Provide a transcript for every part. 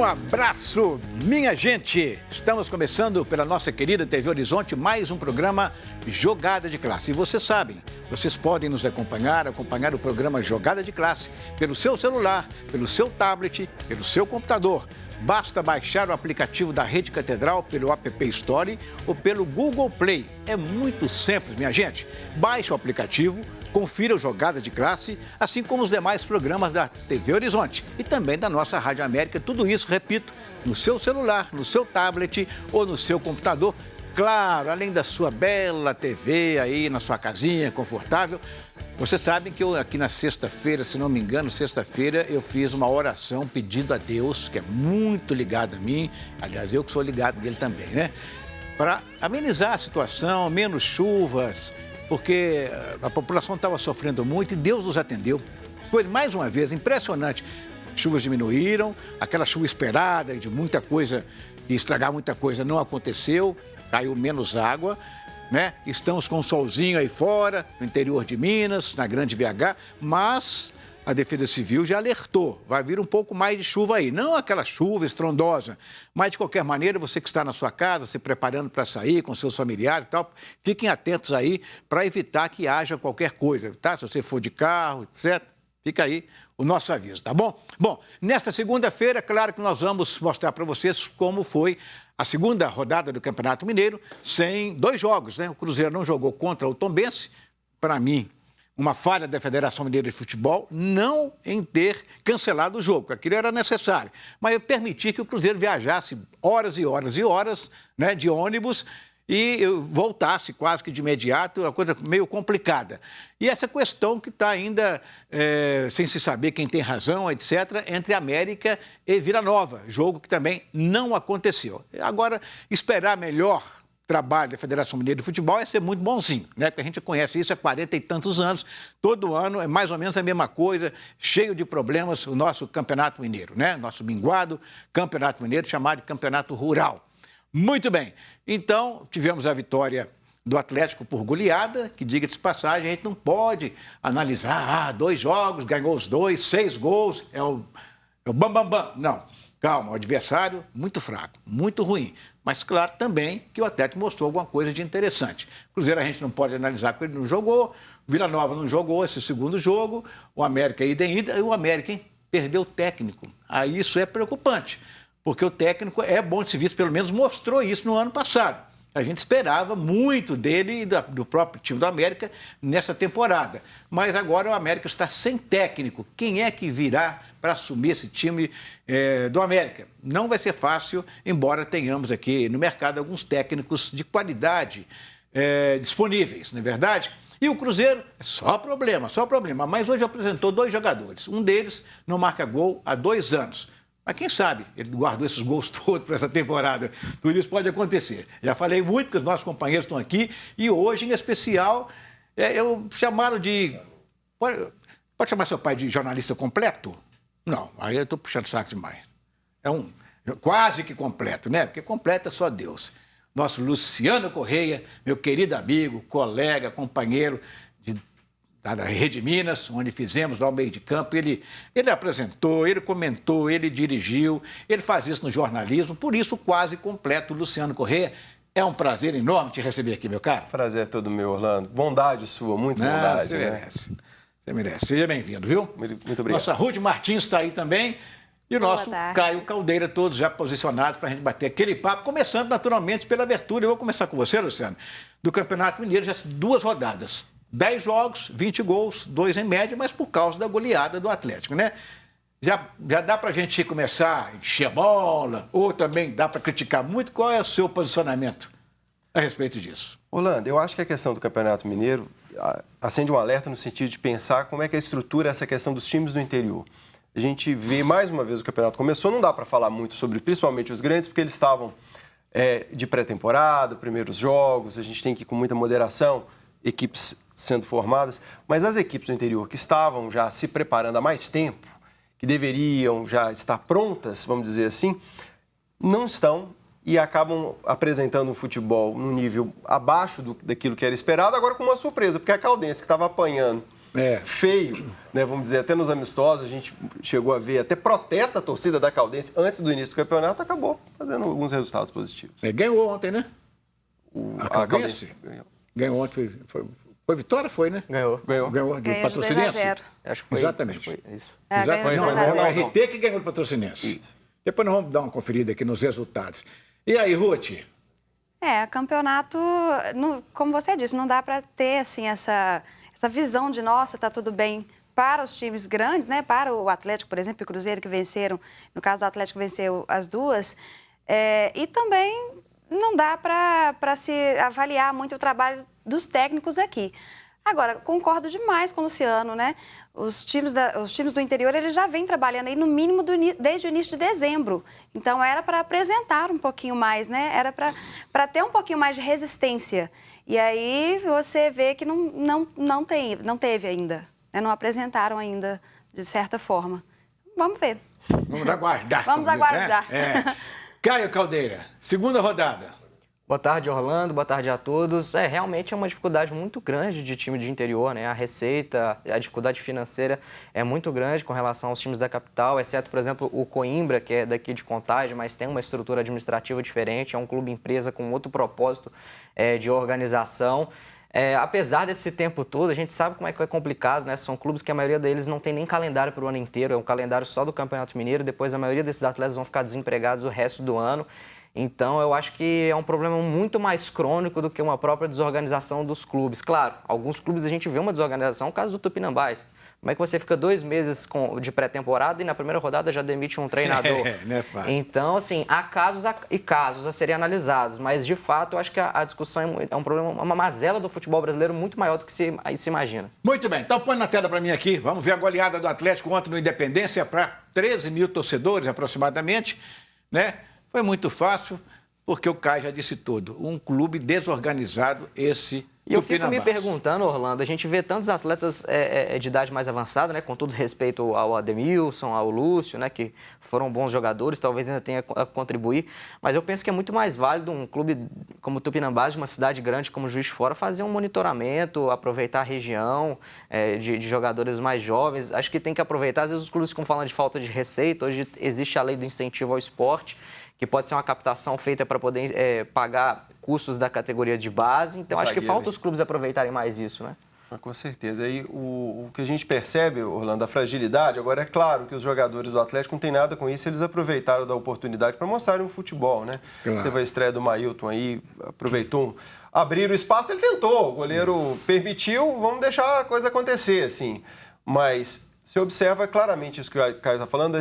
abraço, minha gente! Estamos começando pela nossa querida TV Horizonte mais um programa Jogada de Classe. E vocês sabem, vocês podem nos acompanhar o programa Jogada de Classe pelo seu celular, pelo seu tablet, pelo seu computador. Basta baixar o aplicativo da Rede Catedral pelo App Store ou pelo Google Play. É muito simples, minha gente. Baixe o aplicativo, confira o Jogada de Classe, assim como os demais programas da TV Horizonte e também da nossa Rádio América. Tudo isso, repito, no seu celular, no seu tablet ou no seu computador. Claro, além da sua bela TV aí na sua casinha, confortável. Vocês sabem que eu aqui na sexta-feira, se não me engano, sexta-feira, eu fiz uma oração pedindo a Deus, que é muito ligado a mim, aliás, eu que sou ligado nele também, né? Para amenizar a situação, menos chuvas, porque a população estava sofrendo muito e Deus nos atendeu. Foi, mais uma vez, impressionante. Chuvas diminuíram, aquela chuva esperada de muita coisa, de estragar muita coisa, não aconteceu, caiu menos água, né? Estamos com um solzinho aí fora, no interior de Minas, na Grande BH, mas a Defesa Civil já alertou, vai vir um pouco mais de chuva aí. Não aquela chuva estrondosa, mas de qualquer maneira, você que está na sua casa, se preparando para sair com seus familiares e tal, fiquem atentos aí para evitar que haja qualquer coisa, tá? Se você for de carro, etc., fica aí o nosso aviso, tá bom? Bom, nesta segunda-feira, claro que nós vamos mostrar para vocês como foi a segunda rodada do Campeonato Mineiro, sem 2 jogos, né? O Cruzeiro não jogou contra o Tombense, para mim, uma falha da Federação Mineira de Futebol não em ter cancelado o jogo, porque aquilo era necessário. Mas eu permiti que o Cruzeiro viajasse horas e horas e horas, né, de ônibus e voltasse quase que de imediato, uma coisa meio complicada. E essa questão que está ainda sem se saber quem tem razão, etc., entre América e Vila Nova, jogo que também não aconteceu. Agora, esperar melhor trabalho da Federação Mineira de Futebol é ser muito bonzinho, né? Porque a gente conhece isso há 40 e tantos anos, todo ano é mais ou menos a mesma coisa, cheio de problemas, o nosso Campeonato Mineiro, né? Nosso minguado Campeonato Mineiro, chamado de Campeonato Rural. Muito bem, então tivemos a vitória do Atlético por goleada, que diga-se de passagem, a gente não pode analisar, 2 jogos, ganhou os 2, 6 gols, é o bam, bam, bam. Não, calma, o adversário muito fraco, muito ruim. Mas, claro, também que o Atlético mostrou alguma coisa de interessante. Cruzeiro a gente não pode analisar porque ele não jogou, Vila Nova não jogou esse segundo jogo, o América ida em ida, e o América, hein, perdeu o técnico. Aí isso é preocupante, porque o técnico é bom de serviço, pelo menos mostrou isso no ano passado. A gente esperava muito dele e do próprio time do América nessa temporada. Mas agora o América está sem técnico. Quem é que virá para assumir esse time do América? Não vai ser fácil, embora tenhamos aqui no mercado alguns técnicos de qualidade disponíveis, não é verdade? E o Cruzeiro, só problema. Mas hoje apresentou 2 jogadores. Um deles não marca gol há 2 anos. Mas quem sabe ele guardou esses gols todos para essa temporada. Tudo isso pode acontecer. Já falei muito, porque os nossos companheiros estão aqui. E hoje, em especial, eu chamaram de... Pode chamar seu pai de jornalista completo? Não, aí eu estou puxando saco demais. É um quase que completo, né? Porque completo é só Deus. Nosso Luciano Correia, meu querido amigo, colega, companheiro da Rede Minas, onde fizemos lá o meio de campo, ele apresentou, ele comentou, ele dirigiu, ele faz isso no jornalismo, por isso quase completo. Luciano Correia, é um prazer enorme te receber aqui, meu caro. Prazer é todo meu, Orlando. Bondade sua, muito bondade. Você merece, você merece. Seja bem-vindo, viu? Muito obrigado. Nossa Ruth Martins está aí também. E o nosso Caio Caldeira, todos já posicionados para a gente bater aquele papo, começando naturalmente pela abertura. Eu vou começar com você, Luciano, do Campeonato Mineiro, já 2 rodadas. 10 jogos, 20 gols, 2 em média, mas por causa da goleada do Atlético, né? Já dá para a gente começar a encher a bola, ou também dá para criticar muito? Qual é o seu posicionamento a respeito disso? Orlando, eu acho que a questão do Campeonato Mineiro acende um alerta no sentido de pensar como é que a estrutura é essa questão dos times do interior. A gente vê mais uma vez o campeonato começou, não dá para falar muito sobre principalmente os grandes, porque eles estavam de pré-temporada, primeiros jogos, a gente tem que ir com muita moderação, equipes sendo formadas, mas as equipes do interior que estavam já se preparando há mais tempo, que deveriam já estar prontas, vamos dizer assim, não estão e acabam apresentando um futebol no nível abaixo daquilo que era esperado, agora com uma surpresa, porque a Caldense, que estava apanhando feio, né? Vamos dizer, até nos amistosos, a gente chegou a ver até protesto da torcida da Caldense antes do início do campeonato, acabou fazendo alguns resultados positivos. Ganhou ontem, né? A Caldense ganhou ontem. Foi vitória, foi, né? Ganhou de Patrocinense? Acho que foi. Exatamente. Foi isso. Exatamente. Foi o RT que ganhou do Patrocinense. Isso. Depois nós vamos dar uma conferida aqui nos resultados. E aí, Ruth? Campeonato, como você disse, não dá para ter assim, essa visão de, nossa, tá tudo bem para os times grandes, né? Para o Atlético, por exemplo, e o Cruzeiro, que venceram. No caso do Atlético, venceu as duas. E também não dá para se avaliar muito o trabalho dos técnicos aqui. Agora, concordo demais com o Luciano, né? Os times do interior, eles já vêm trabalhando aí no mínimo desde o início de dezembro. Então, era para apresentar um pouquinho mais, né? Era para ter um pouquinho mais de resistência. E aí, você vê que não teve ainda, né? Não apresentaram ainda, de certa forma. Vamos ver. Vamos aguardar. Vamos aguardar. Né? Caio Caldeira, segunda rodada. Boa tarde, Orlando. Boa tarde a todos. Realmente é uma dificuldade muito grande de time de interior, né? A receita, a dificuldade financeira é muito grande com relação aos times da capital, exceto, por exemplo, o Coimbra, que é daqui de Contagem, mas tem uma estrutura administrativa diferente, é um clube-empresa com outro propósito de organização. Apesar desse tempo todo, a gente sabe como é que é complicado, né? São clubes que a maioria deles não tem nem calendário para o ano inteiro, é um calendário só do Campeonato Mineiro, depois a maioria desses atletas vão ficar desempregados o resto do ano. Então, eu acho que é um problema muito mais crônico do que uma própria desorganização dos clubes. Claro, alguns clubes a gente vê uma desorganização, o caso do Tupinambás. Como é que você fica 2 meses de pré-temporada e na primeira rodada já demite um treinador? Não é fácil. Então, assim, há casos e casos a serem analisados, mas de fato eu acho que a discussão é um problema, uma mazela do futebol brasileiro muito maior do que se imagina. Muito bem, então põe na tela para mim aqui, vamos ver a goleada do Atlético ontem no Independência para 13 mil torcedores aproximadamente, né? Foi muito fácil, porque o Caio já disse tudo. Um clube desorganizado, esse E eu fico me perguntando, Orlando, a gente vê tantos atletas de idade mais avançada, né, com todo respeito ao Ademilson, ao Lúcio, né, que foram bons jogadores, talvez ainda tenha a contribuir, mas eu penso que é muito mais válido um clube como o Tupinambás, de uma cidade grande como Juiz de Fora, fazer um monitoramento, aproveitar a região de jogadores mais jovens. Acho que tem que aproveitar, às vezes os clubes ficam falando de falta de receita, hoje existe a lei do incentivo ao esporte, que pode ser uma captação feita para poder pagar custos da categoria de base. Então, acho que falta os clubes aproveitarem mais isso, né? Com certeza. Aí, o que a gente percebe, Orlando, a fragilidade, agora é claro que os jogadores do Atlético não tem nada com isso, eles aproveitaram da oportunidade para mostrarem o futebol, né? Claro. Teve a estreia do Mailton aí, aproveitou, abrir o espaço, ele tentou, o goleiro permitiu, vamos deixar a coisa acontecer, assim. Mas se observa claramente isso que o Caio está falando,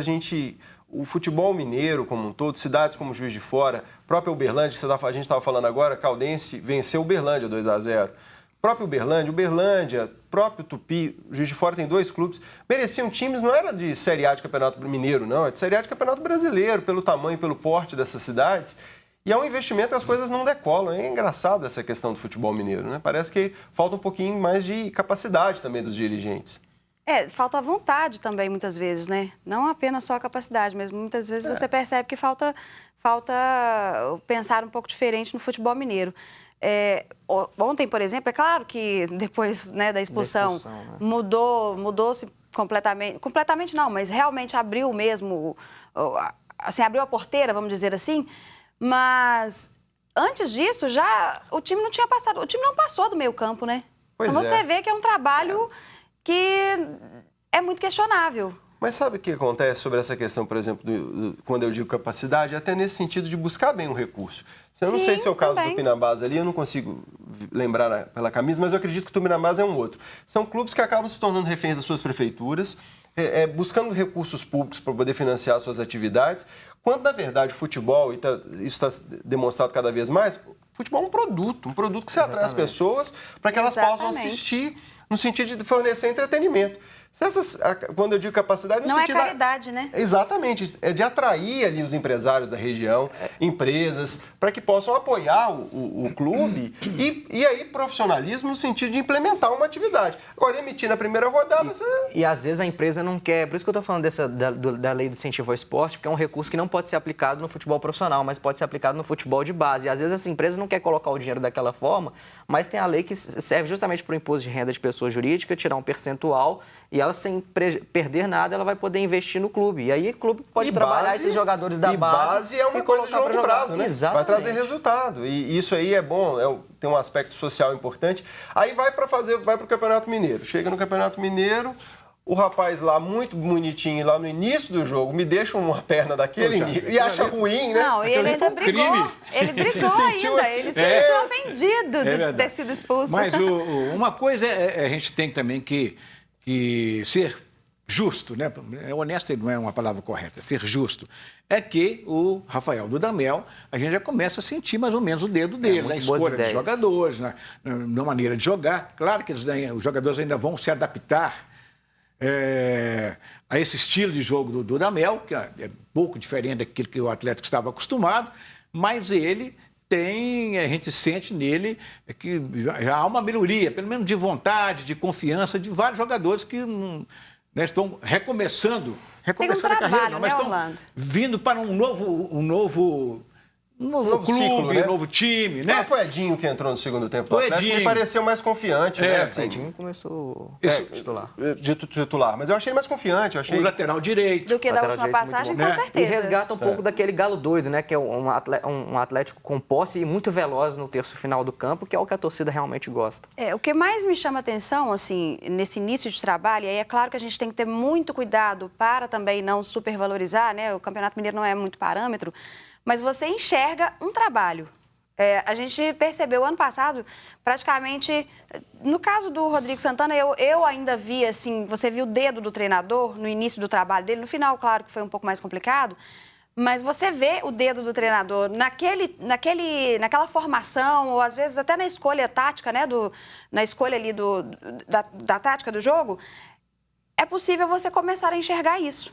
o futebol mineiro como um todo, cidades como Juiz de Fora, própria Uberlândia, que a gente estava falando agora, Caldense venceu Uberlândia 2-0. Próprio Uberlândia, próprio Tupi, Juiz de Fora tem 2 clubes, mereciam times, não era de Série A de Campeonato Mineiro, não, é de Série A de Campeonato Brasileiro, pelo tamanho e pelo porte dessas cidades. E é um investimento e as coisas não decolam. É engraçado essa questão do futebol mineiro, né? Parece que falta um pouquinho mais de capacidade também dos dirigentes. Falta a vontade também, muitas vezes, né? Não apenas só a capacidade, mas muitas vezes você percebe que falta pensar um pouco diferente no futebol mineiro. Ontem, por exemplo, é claro que depois, né, da expulsão né? mudou-se completamente não, mas realmente abriu mesmo, assim, abriu a porteira, vamos dizer assim, mas antes disso, o time não passou do meio campo, né? Então você vê que é um trabalho que é muito questionável. Mas sabe o que acontece sobre essa questão, por exemplo, quando eu digo capacidade? Até nesse sentido de buscar bem um recurso. Eu não sei se é o caso do Tupinambás ali, eu não consigo lembrar pela camisa, mas eu acredito que o Tupinambás é um outro. São clubes que acabam se tornando reféns das suas prefeituras, buscando recursos públicos para poder financiar suas atividades, quando, na verdade, o futebol, e isso está demonstrado cada vez mais, o futebol é um produto que você atrai as pessoas para que elas possam assistir no sentido de fornecer entretenimento. Quando eu digo capacidade, no Não é sentido caridade, né? Exatamente, é de atrair ali os empresários da região, empresas, para que possam apoiar o clube e aí profissionalismo no sentido de implementar uma atividade. Agora, emitir na primeira rodada... E às vezes a empresa não quer, por isso que eu estou falando da lei do incentivo ao esporte, porque é um recurso que não pode ser aplicado no futebol profissional, mas pode ser aplicado no futebol de base. E às vezes essa empresa não quer colocar o dinheiro daquela forma, mas tem a lei que serve justamente para o imposto de renda de pessoa jurídica, tirar um percentual e ela, sem perder nada, ela vai poder investir no clube. E aí o clube pode trabalhar esses jogadores da base. E base é uma coisa de longo prazo, né? Exatamente. Vai trazer resultado. E isso aí é bom, tem um aspecto social importante. Aí vai para o Campeonato Mineiro. Chega no Campeonato Mineiro, o rapaz lá, muito bonitinho, lá no início do jogo, me deixa uma perna daquele e acha ruim, né? Não, e ele ainda brigou. Ele brigou ainda. Assim, ele se sentiu ofendido de ter sido expulso. Mas uma coisa a gente tem também que ser justo, né? Honesto não é uma palavra correta, ser justo. É que o Rafael Dudamel, a gente já começa a sentir mais ou menos o dedo dele, na escolha de jogadores, na maneira de jogar. Claro que os jogadores ainda vão se adaptar a esse estilo de jogo do Dudamel, que é pouco diferente daquilo que o Atlético estava acostumado, mas ele a gente sente nele que já há uma melhoria, pelo menos de vontade, de confiança de vários jogadores que estão recomeçando a carreira, mas estão vindo para um novo clube, ciclo, né? um novo time, né? O Edinho que entrou no segundo tempo do Atlético me pareceu mais confiante, né? Assim, o Edinho começou titular. Mas eu achei ele mais confiante. O lateral direito. Do que da última passagem, com certeza. E resgata um pouco daquele galo doido, né? Que é um Atlético com posse e muito veloz no terço final do campo, que é o que a torcida realmente gosta. O que mais me chama atenção, assim, nesse início de trabalho, e aí é claro que a gente tem que ter muito cuidado para também não supervalorizar, né? O Campeonato Mineiro não é muito parâmetro, mas você enxerga um trabalho. A gente percebeu ano passado, praticamente, no caso do Rodrigo Santana, eu ainda vi, assim, você viu o dedo do treinador no início do trabalho dele, no final, claro que foi um pouco mais complicado, mas você vê o dedo do treinador naquela formação, ou às vezes até na escolha tática, né, na escolha ali da tática do jogo, é possível você começar a enxergar isso.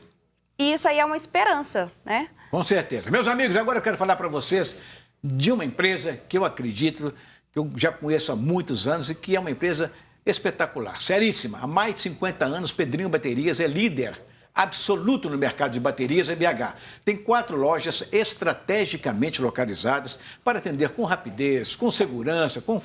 E isso aí é uma esperança, né? Com certeza. Meus amigos, agora eu quero falar para vocês de uma empresa que eu acredito, que eu já conheço há muitos anos e que é uma empresa espetacular, seríssima. Há mais de 50 anos, Pedrinho Baterias é líder absoluto no mercado de baterias em BH. Tem 4 lojas estrategicamente localizadas para atender com rapidez, com segurança, com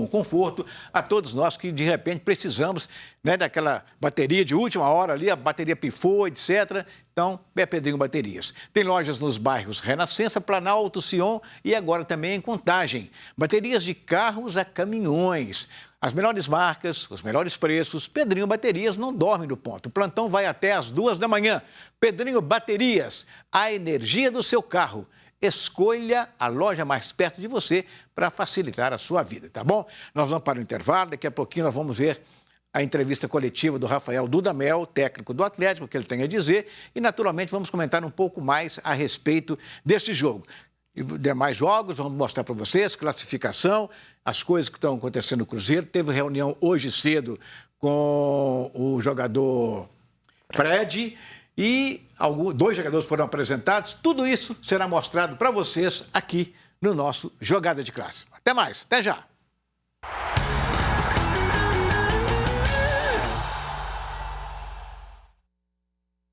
conforto a todos nós que, de repente, precisamos, né, daquela bateria de última hora ali, a bateria pifou, etc. Então, é Pedrinho Baterias. Tem lojas nos bairros Renascença, Planalto, Sion e agora também em Contagem. Baterias de carros a caminhões. As melhores marcas, os melhores preços. Pedrinho Baterias não dorme no ponto. O plantão vai até às 2 da manhã. Pedrinho Baterias, a energia do seu carro. Escolha a loja mais perto de você para facilitar a sua vida, tá bom? Nós vamos para o intervalo, daqui a pouquinho nós vamos ver a entrevista coletiva do Rafael Dudamel, técnico do Atlético, o que ele tem a dizer, e naturalmente vamos comentar um pouco mais a respeito deste jogo. E demais jogos, vamos mostrar para vocês, classificação, as coisas que estão acontecendo no Cruzeiro. Teve reunião hoje cedo com o jogador Fred e 2 jogadores foram apresentados. Tudo isso será mostrado para vocês aqui no nosso Jogada de Classe. Até mais, até já!